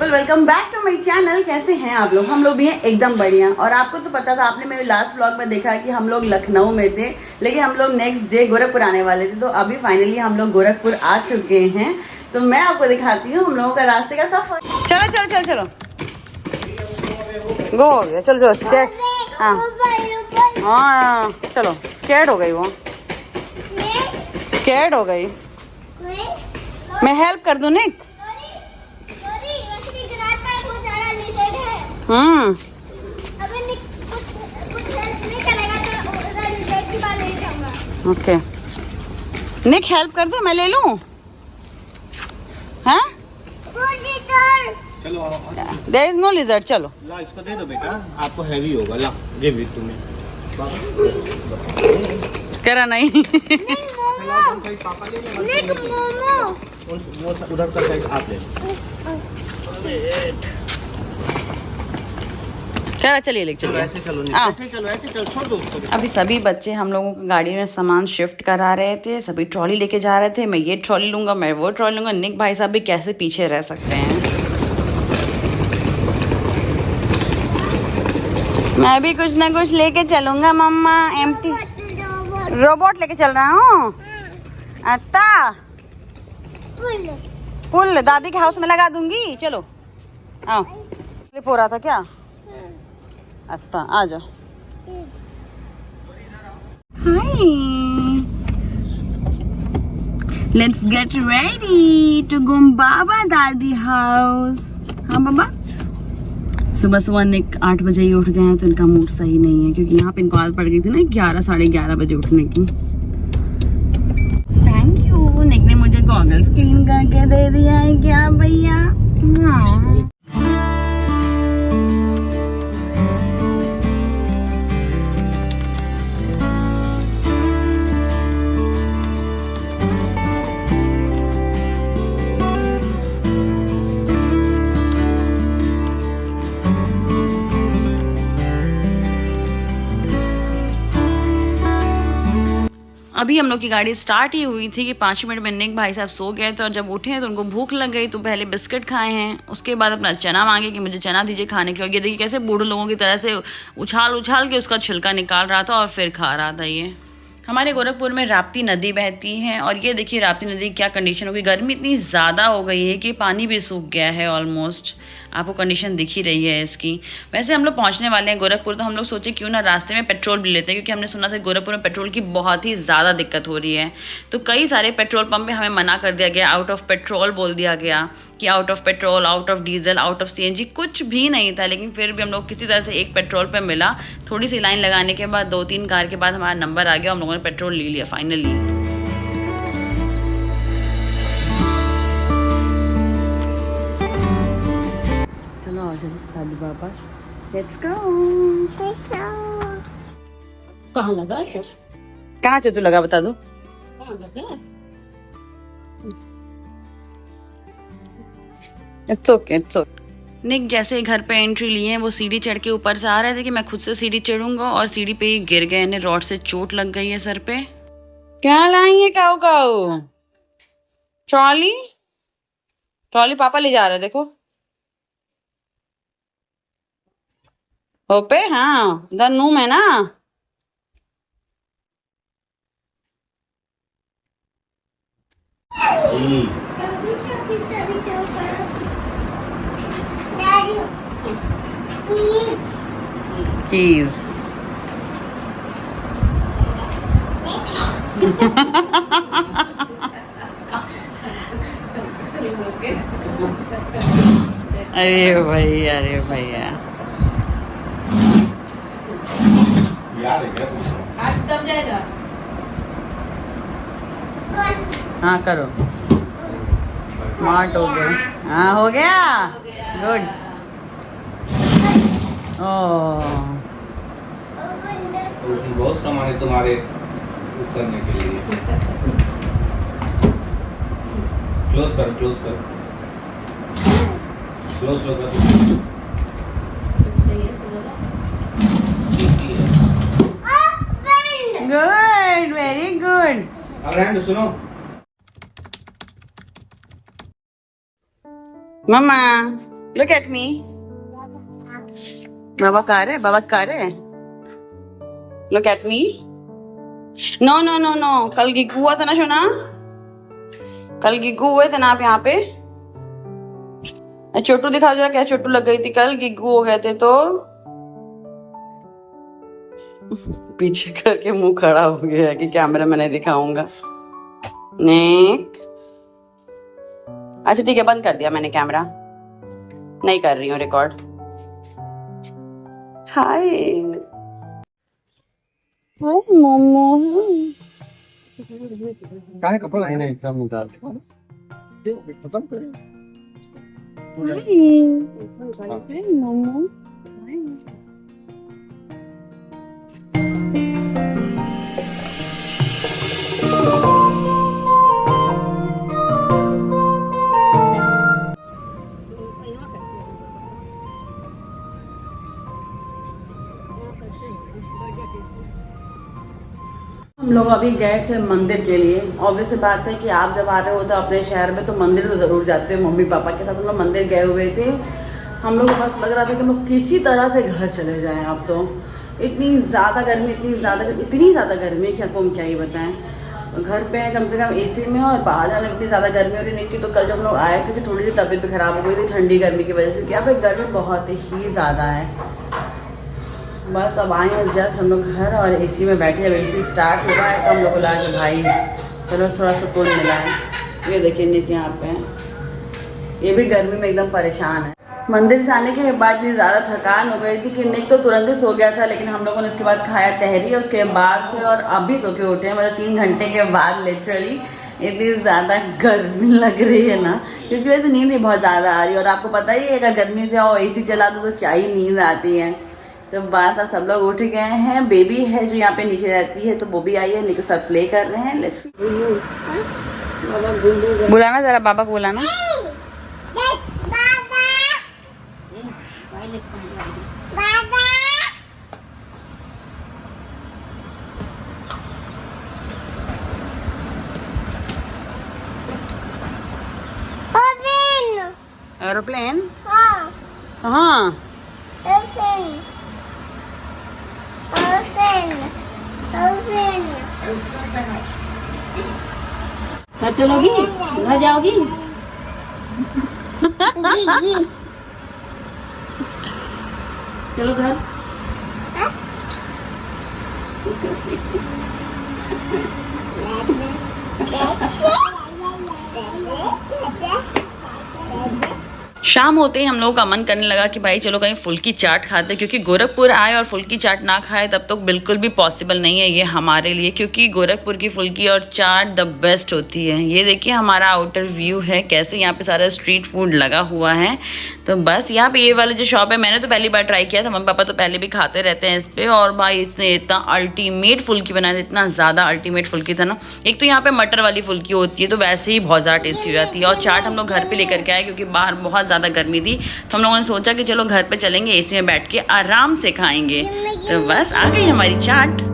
Welcome back to my channel. कैसे हैं आप लोग? हम लोग भी हैं एकदम बढ़िया। और आपको तो पता था, आपने मेरे लास्ट व्लॉग में देखा कि हम लोग लखनऊ में थे, लेकिन हम लोग नेक्स्ट डे गोरखपुर आने वाले थे। तो अभी फाइनली हम लोग गोरखपुर आ चुके हैं। तो मैं आपको दिखाती हूँ हम लोगों का रास्ते का सफर। चलो चलो चलो चलो, गो हो गया। चलो चलो, स्केट। हाँ हाँ चलो, स्केट हो गई, वो स्केट हो गई। मैं हेल्प कर दूँ निक? ओके निक, हेल्प कर दे, मैं ले लूं। हाँ चलो देयर इज नो लिजर्ड। चलो ला, इसको दे दो बेटा, आपको हैवी होगा। ला गिव इट टू मी। करा नहीं। पापा ले ले, वो उधर का साइड आप ले लो। करा, चलिए लेके चलिए। ऐसे चलो, ऐसे चलो, छोड़ दो उसको। अभी सभी बच्चे हम लोगों को गाड़ी में सामान शिफ्ट करा रहे थे। सभी ट्रॉली लेके जा रहे थे। मैं ये ट्रॉली लूंगा, मैं वो ट्रॉली लूंगा। निक भाई साहब भी कैसे पीछे रह सकते हैं। मैं भी कुछ ना कुछ लेके चलूंगा मम्मा। एम्प्टी रोबोट लेके चल रहा हूँ। अच्छा, पुल दादी के हाउस में लगा दूंगी। चलो आओ। स्लिप हो रहा था क्या? अच्छा आ जाओ। Hi, let's get ready to go baba dadi house. हाँ बाबा, सुबह सुबह निक 8 बजे ही उठ गए हैं, तो इनका मूड सही नहीं है, क्योंकि यहाँ पे इनको आदत पड़ गई थी ना 11 साढ़े 11 बजे उठने की। थैंक यू, निक ने मुझे गॉगल्स क्लीन करके दे दिया है। क्या भैया? हाँ। अभी हम लोग की गाड़ी स्टार्ट ही हुई थी कि 5 मिनट में निक भाई साहब सो गए थे, और जब उठे तो उनको भूख लग गई, तो पहले बिस्किट खाए हैं। उसके बाद अपना चना मांगे कि मुझे चना दीजिए खाने के लिए। ये देखिए कैसे बूढ़े लोगों की तरह से उछाल उछाल के उसका छिलका निकाल रहा था और फिर खा रहा था। ये हमारे गोरखपुर में राप्ती नदी बहती है, और ये देखिए राप्ती नदी क्या कंडीशन हो गई। गर्मी इतनी ज़्यादा हो गई है कि पानी भी सूख गया है ऑलमोस्ट। आपको कंडीशन दिख ही रही है इसकी। वैसे हम लोग पहुंचने वाले हैं गोरखपुर, तो हम लोग सोचे क्यों ना रास्ते में पेट्रोल भी लेते हैं, क्योंकि हमने सुना था गोरखपुर में पेट्रोल की बहुत ही ज़्यादा दिक्कत हो रही है। तो कई सारे पेट्रोल पंप में हमें मना कर दिया गया, आउट ऑफ पेट्रोल बोल दिया गया कि out of petrol, out of diesel, out of CNG, कुछ भी नहीं था। लेकिन फिर भी हम लोग किसी तरह से एक पेट्रोल पर मिला। थोड़ी सी लाइन लगाने के बाद 2-3 कार के बाद हमारा नंबर आ गया, हम लोगों ने पेट्रोल ले लिया फाइनली। Baba let's go. कहाँ लगा क्या? कहाँ चोटू लगा बता दो। कहाँ लगा? It's okay, it's okay. Nick जैसे घर पे एंट्री लिए हैं, वो सीढ़ी चढ़ के ऊपर से आ रहे थे कि मैं खुद से सीढ़ी चढ़ूंगा, और सीढ़ी पे ही गिर गए। इन्हें रॉड से चोट लग गई है सर पे। क्या लाई है काऊ काऊ? ट्रॉली, ट्रॉली पापा ले जा रहे हैं, देखो ओपे। हाँ इधर नूम है ना। कीज। अरे भैया, अरे भैया, दब जाएगा। हाँ करो, स्मार्ट हो गया। हाँ हो गया, गुड। ओह बहुत सामान है तुम्हारे उतरने के लिए। क्लोज करो, क्लोज करो, स्लो स्लो करो। सही है तो बोला। Very good. अब रहने दो, सुनो। मम्मा लुक एट मी। बाबा कह रहे, बाबा कह रहे, look at me. No no no no, कल गिग्गू हुआ था ना सोना, कल गिग्गू हुए थे ना आप यहाँ पे। चोटू दिखा जरा, क्या चोटू लग गई थी कल, गिग्गू हो गए थे तो। पीछे करके मुंह खड़ा हो गया है कि कैमरा में नहीं दिखाऊंगा। नेक, अच्छा ठीक है, बंद कर दिया मैंने कैमरा, नहीं कर रही हूँ रिकॉर्ड। हाय काहे कपड़ा है ना एकदम उतार खत्म कर। हम लोग अभी गए थे मंदिर के लिए। ऑब्वियस बात है कि आप जब आ रहे हो तो अपने शहर में तो मंदिर तो ज़रूर जाते हो। मम्मी पापा के साथ हम लोग मंदिर गए हुए थे। हम लोग को बस लग रहा था कि हम लोग किसी तरह से घर चले जाएं। अब तो इतनी ज़्यादा गर्मी कि आपको हम क्या ही बताएं। घर पे हैं कम से कम एसी में, और बाहर जाने में इतनी ज़्यादा गर्मी हो रही नहीं थी। तो कल जब हम लोग आए थे कि थोड़ी सी तबीयत भी ख़राब हो गई थी ठंडी गर्मी की वजह से, क्योंकि यहाँ पे गर्मी बहुत ही ज़्यादा है। बस अब आए हैं जस्ट हम लोग घर, और एसी में बैठे। जब एसी स्टार्ट हुआ है तो हम लोग को लगा कि भाई चलो थोड़ा सुकून मिला है। ये देखिए निक यहाँ पे, ये भी गर्मी में एकदम परेशान है। मंदिर से आने के बाद इतनी ज़्यादा थकान हो गई थी कि निक तो तुरंत ही सो गया था, लेकिन हम लोगों ने उसके बाद खाया तहरी, उसके बाद से और अभी सो के उठे हैं, मतलब 3 घंटे के बाद। लिटरली इतनी ज़्यादा गर्मी लग रही है ना, इसकी वजह से नींद ही बहुत ज़्यादा आ रही है। और आपको पता ही है अगर गर्मी से आओ एसी चला दो तो क्या ही नींद आती है। तो बस अब सब लोग उठ गए हैं। बेबी है जो यहाँ पे नीचे रहती है तो वो भी आई है, निक के साथ प्ले कर रहे हैं। लेट्स बुलाना जरा, बाबा को बुलाना। एरोप्लेन? हाँ घर चलोगी, घर जाओगी? चलो घर। शाम होते ही हम लोगों का मन करने लगा कि भाई चलो कहीं फुल्की चाट खाते, क्योंकि गोरखपुर आए और फुल्की चाट ना खाए तब तो बिल्कुल भी पॉसिबल नहीं है ये हमारे लिए, क्योंकि गोरखपुर की फुल्की और चाट द बेस्ट होती है। ये देखिए हमारा आउटर व्यू है, कैसे यहाँ पे सारा स्ट्रीट फूड लगा हुआ है। तो बस यहाँ पे ये वाला जो शॉप है, मैंने तो पहली बार ट्राई किया था, मम्मी पापा तो पहले भी खाते रहते हैं इस पर। और भाई इसने इतना अल्टीमेट फुल्की बनाया था, इतना ज़्यादा अल्टीमेट फुल्की था ना। एक तो यहाँ पे मटर वाली फुल्की होती है तो वैसे ही बहुत ज़्यादा टेस्टी हो जाती है। और चाट हम लोग घर पे लेकर के आए, क्योंकि बाहर बहुत ज़्यादा गर्मी थी, तो हम लोगों ने सोचा कि चलो घर पे चलेंगे, एसी में बैठ के आराम से खाएंगे। तो बस आ गई हमारी चाट।